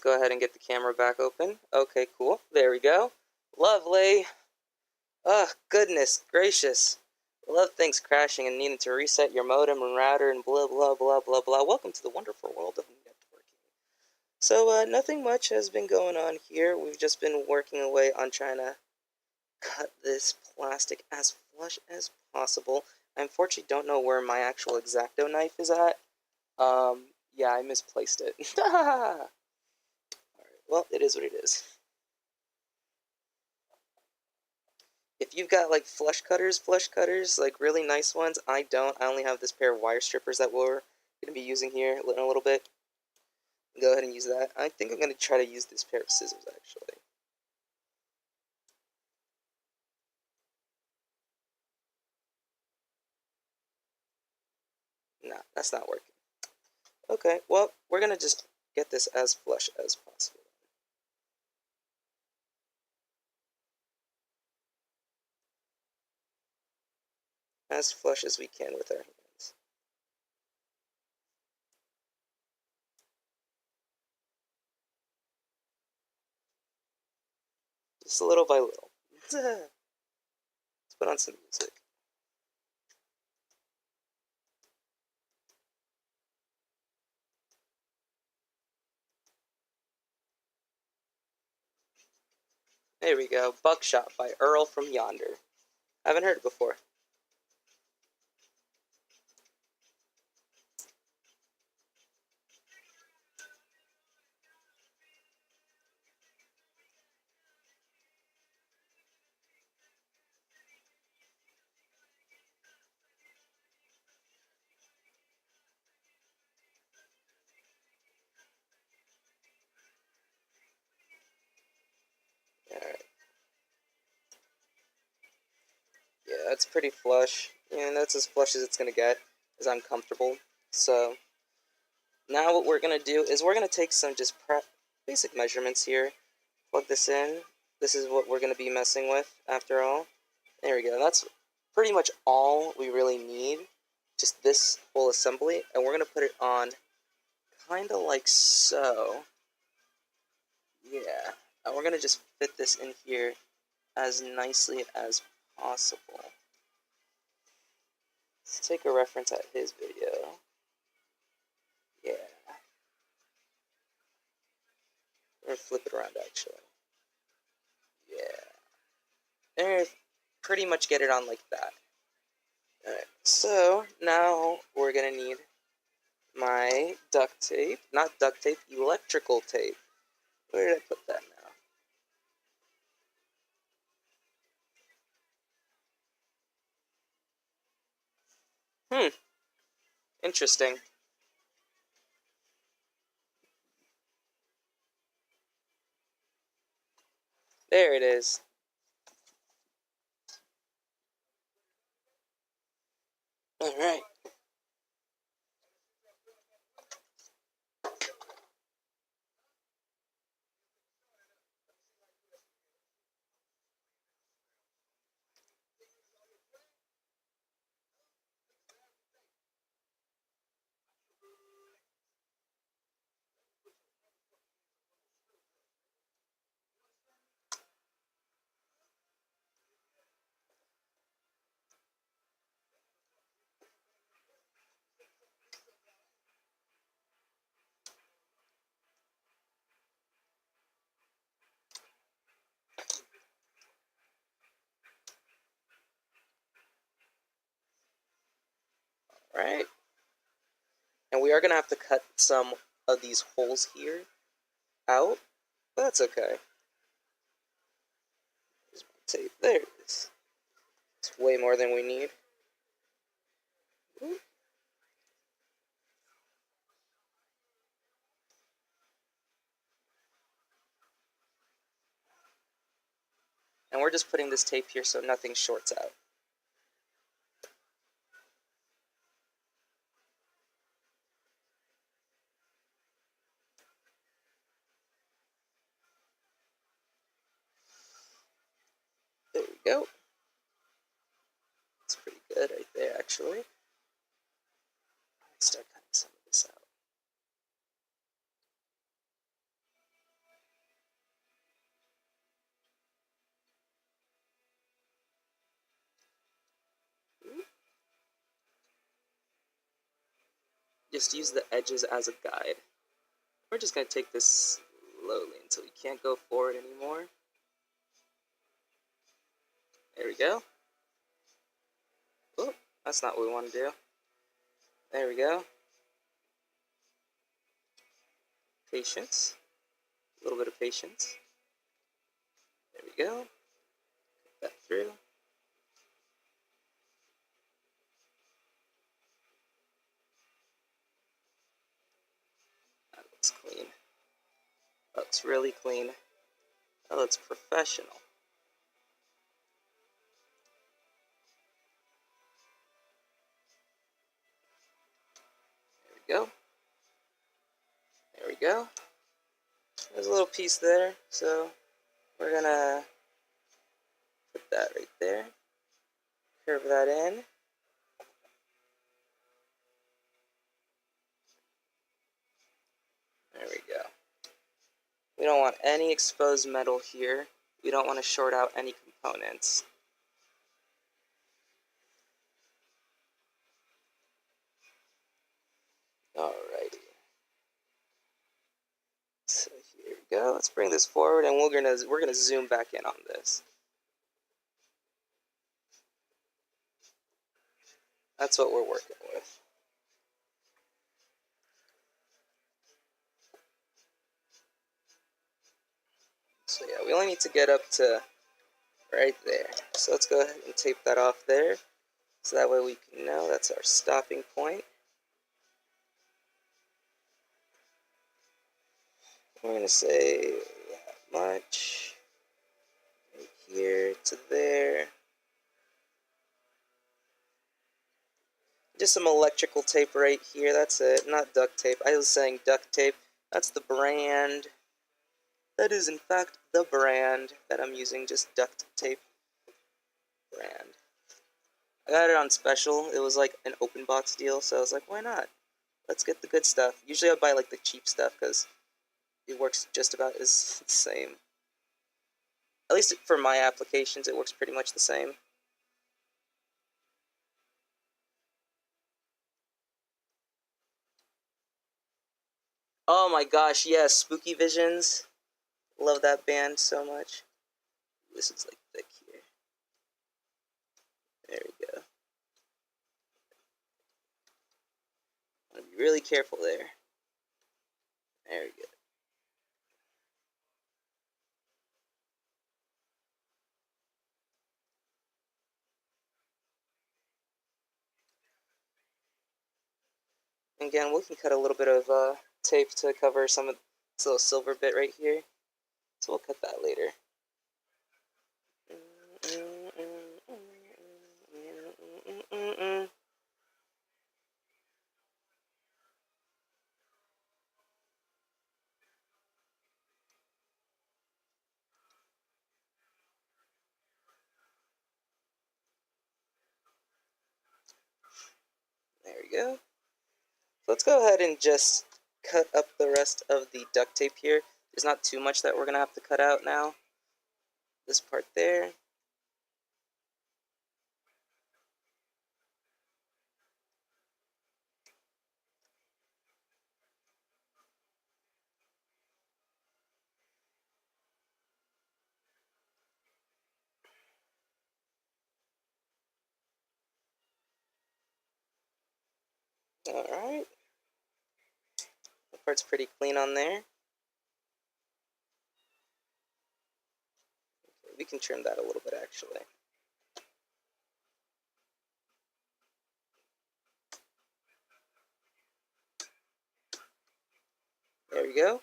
go ahead and get the camera back open. Okay, cool. There we go. Lovely. Oh, goodness gracious. I love things crashing and needing to reset your modem and router and blah, blah, blah, blah, blah. Welcome to the wonderful world of networking. So, nothing much has been going on here. We've just been working away on trying to cut this plastic as flush as possible. I unfortunately don't know where my actual X-Acto knife is at. Yeah, I misplaced it. Alright, well, it is what it is. If you've got, like, flush cutters, like, really nice ones, I don't. I only have this pair of wire strippers that we're going to be using here in a little bit. Go ahead and use that. I think I'm going to try to use this pair of scissors, actually. Nah, that's not working. Okay, well, we're going to just get this as flush as possible. As flush as we can with our hands. Just little by little. Let's put on some music. There we go. Buckshot by Earl from Yonder. I haven't heard it before. Alright. Yeah, that's pretty flush. And that's as flush as it's going to get, as I'm comfortable. So, now what we're going to do is we're going to take some just basic measurements here. Plug this in. This is what we're going to be messing with, after all. There we go. That's pretty much all we really need. Just this whole assembly. And we're going to put it on kind of like so. Yeah. And we're going to just fit this in here as nicely as possible. Let's take a reference at his video. Yeah. We're going to flip it around, actually. Yeah. There, pretty much get it on like that. Alright, so now we're going to need my duct tape. Not duct tape, electrical tape. Where did I put that now? Interesting. There it is. Alright. Alright. And we are going to have to cut some of these holes here out, but that's okay. There's my tape. There it is. It's way more than we need. And we're just putting this tape here so nothing shorts out. There we go. It's pretty good right there, actually. Let's start cutting some of this out. just use the edges as a guide. We're just going to take this slowly until we can't go forward anymore. There we go. Oh, that's not what we want to do. There we go. Patience. A little bit of patience. There we go. Put that through. That looks clean. Looks really clean. That looks professional. There we go. There we go. There's a little piece there, so we're gonna put that right there. Curve that in. There we go. We don't want any exposed metal here. We don't want to short out any components. Alrighty. So here we go. Let's bring this forward, and we're gonna zoom back in on this. That's what we're working with. So yeah, we only need to get up to right there. So let's go ahead and tape that off there. So that way we can know that's our stopping point. We're going to say that much. Right here to there. Just some electrical tape right here. That's it. Not duct tape. I was saying duct tape. That's the brand. That is in fact the brand that I'm using. Just duct tape brand. I got it on special. It was like an open box deal, so I was like, why not? Let's get the good stuff. Usually I buy like the cheap stuff because it works just about as the same. At least for my applications, it works pretty much the same. Oh my gosh, yes, Spooky Visions. Love that band so much. This is like thick here. There we go. I'm gonna be really careful there. There we go. And again, we can cut a little bit of tape to cover some of this little silver bit right here. So we'll cut that later. There we go. Let's go ahead and just cut up the rest of the duct tape here. There's not too much that we're going to have to cut out now. This part there. Alright. That part's pretty clean on there. We can trim that a little bit actually. There we go.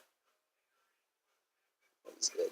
That's good.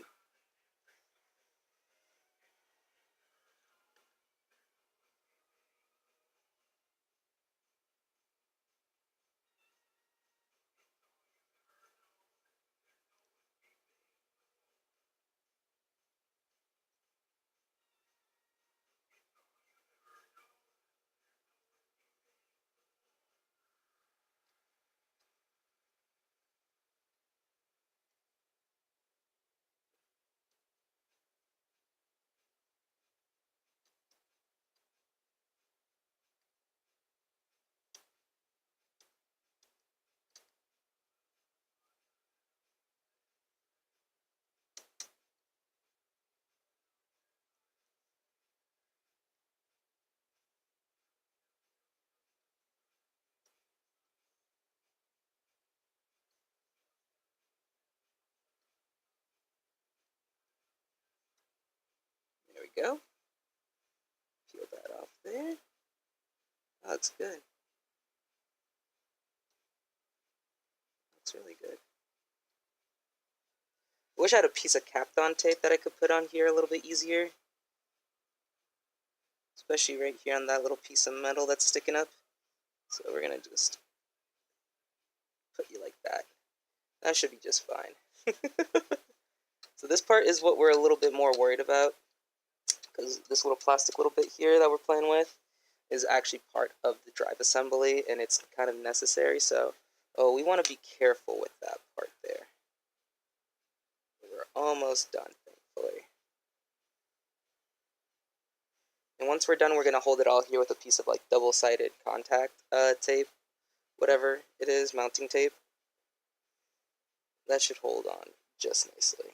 go. Peel that off there. Oh, that's good. That's really good. I wish I had a piece of Kapton tape that I could put on here a little bit easier. Especially right here on that little piece of metal that's sticking up. So we're gonna just put you like that. That should be just fine. So this part is what we're a little bit more worried about, because this little plastic little bit here that we're playing with is actually part of the drive assembly, and it's kind of necessary, so we want to be careful with that part there. We're almost done, thankfully. And once we're done, we're going to hold it all here with a piece of like double-sided contact tape, whatever it is, mounting tape. That should hold on just nicely.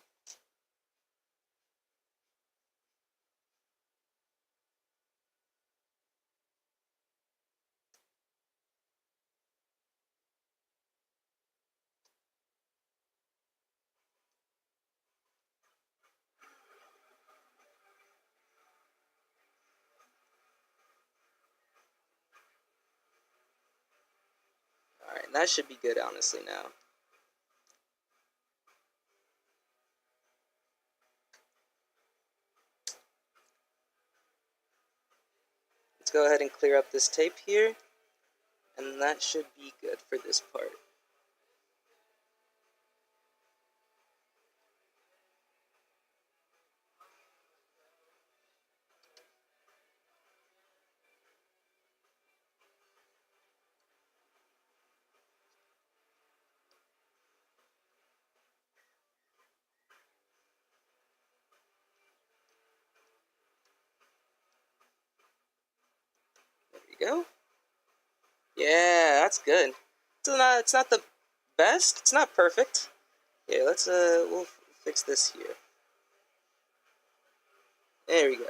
Alright, that should be good, honestly, now. Let's go ahead and clear up this tape here, and that should be good for this part. There we go. Yeah, that's good. It's not the best. It's not perfect. Yeah, let's we'll fix this here. There we go.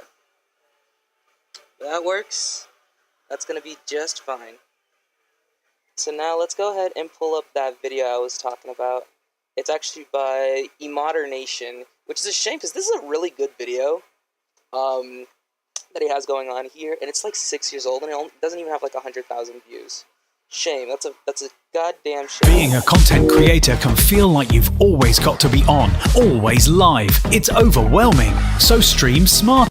That works. That's gonna be just fine. So now let's go ahead and pull up that video I was talking about. It's actually by Nation, which is a shame because this is a really good video that he has going on here, and it's like 6 years old and it doesn't even have like 100,000 views. Shame. That's a goddamn shame. Being a content creator can feel like you've always got to be on, always live. It's overwhelming. So stream smart.